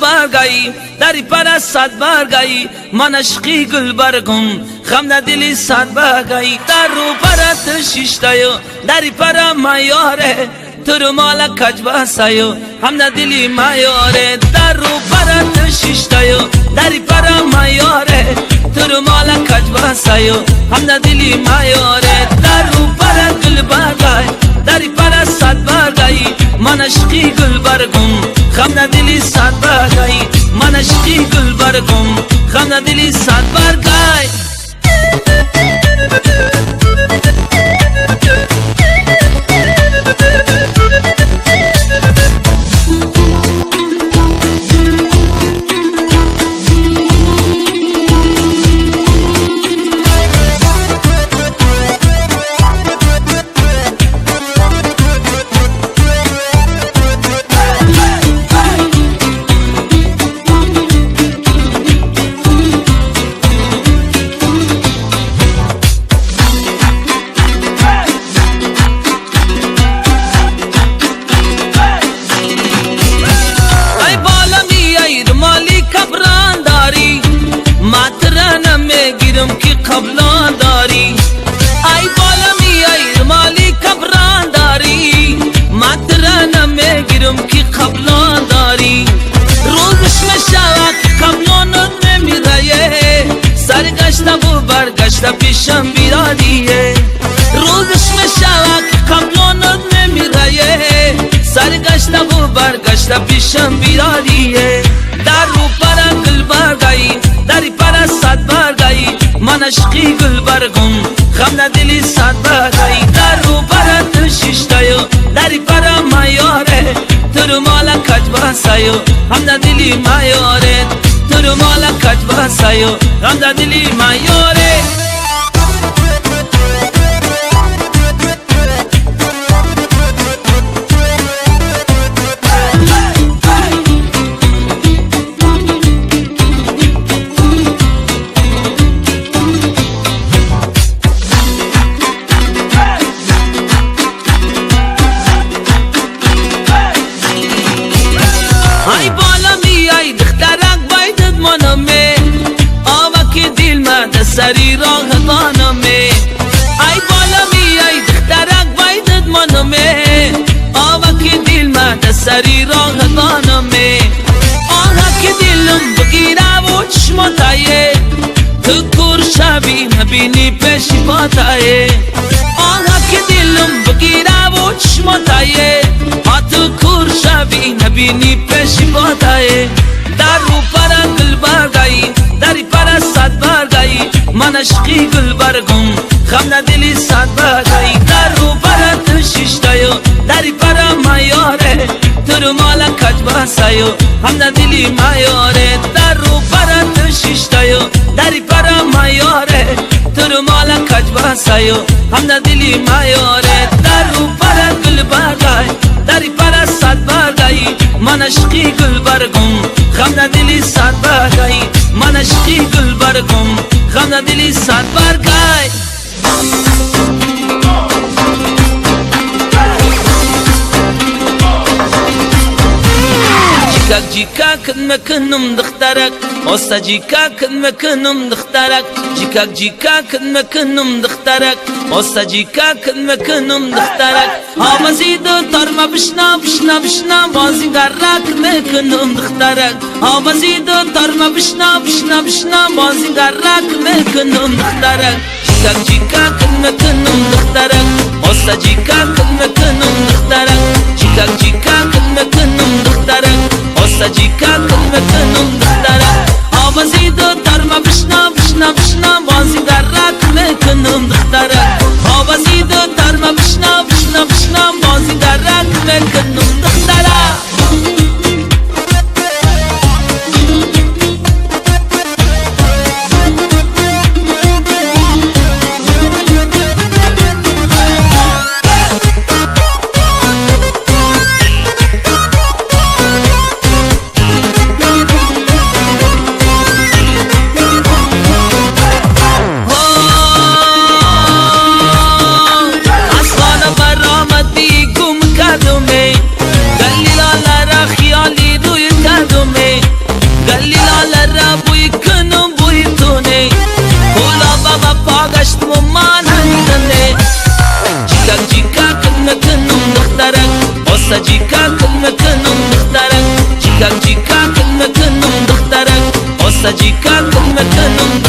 برگایی دری پر صد برگایی من عشقی گل برگم خم ندلی صد برگایی در رو پرت شیشتایو دری پر مایاره تو رو مالا کج بسایو هم ندلی مایاره در رو پرت شیشتایو دری پر مایاره تو رو مالا کج بسایو هم ندلی مایاره در رو پر گل برگایی دری پر صد برگایی من عشقی گل برگم خم ندلی صد برگایی من عشقی گل برگم خم ندلی صد برگایی کی قبلان داری ای بالا میای مالی کبران داری ماترانه میگیرم کی قبلان داری روزش میشود قبلان نمیره سرگشته و برگشته پیشم بیادیه روزش میشود قبلان نمیره سرگشته و برگشته پیشم بیادیه در رو پر گل برگایی دری پر صد برگایی من عشقی گل برگم خم ندلی صد برگایی در رو برت شیشتایو دری پر مایاره تو رو مالا کج بسایو هم ندلی مایاره تو رو مالا کج بسایو هم ندلی مایاره ای بالا میای دخترک بایدت منمه آوا که دل من سری راه بانمه ای بالا میای دخترک بایدت منمه آوا که دل من سری راه بانمه آها که دلم بگیره و چشماتایه تو کور شبی نبینی پیش پاتایه آها که دلم بگیره و چشماتایه تو کور شبی نبینی پیش پاتایه در رو پر گل برگایی دری پر صد برگایی من عشقی گل برگم خم ندلی صد برگایی در رو پر شیشتایو دری پر مایاره تو رو مالا کج بسایو هم ندلی مایاره در رو پر شیشتایو دری پر مایاره تو رو مالا کج بسایو هم ندلی مایاره در رو پر گل برگایی دری پر صد برگایی من عشقی گل برگم خم ندلی صد برگایی من عشقی گل برگم خم ندلی صد برگایی جیکاک مکنم دخترک اوستا جیکاک مکنم دخترک جیکاک مکنم دخترک اوستا جیکاک مکنم دخترک آوازی دو ترما بشنا بشنا بشنا بازی گرک مکنم دخترک آوازی دو ترما بشنا بشنا بشنا بازی گرک مکنم دخترک جیکاک مکنم دخترک اوستا جیکاک مکنم دخترک جیکاک مکنم دخترک اوستا جیکاک مکنم دخترک آوازی دو ترما بشنا بشنا بشنا بازی گرک مکنم دخترک آوازی دو ترما بشنا بشنا بشنا بازی گرک مکنم دخترک و مانندنه جیکا کنم دخترک آسا جیکا کنم دخترک جیکا کنم دخترک آسا جیکا کنم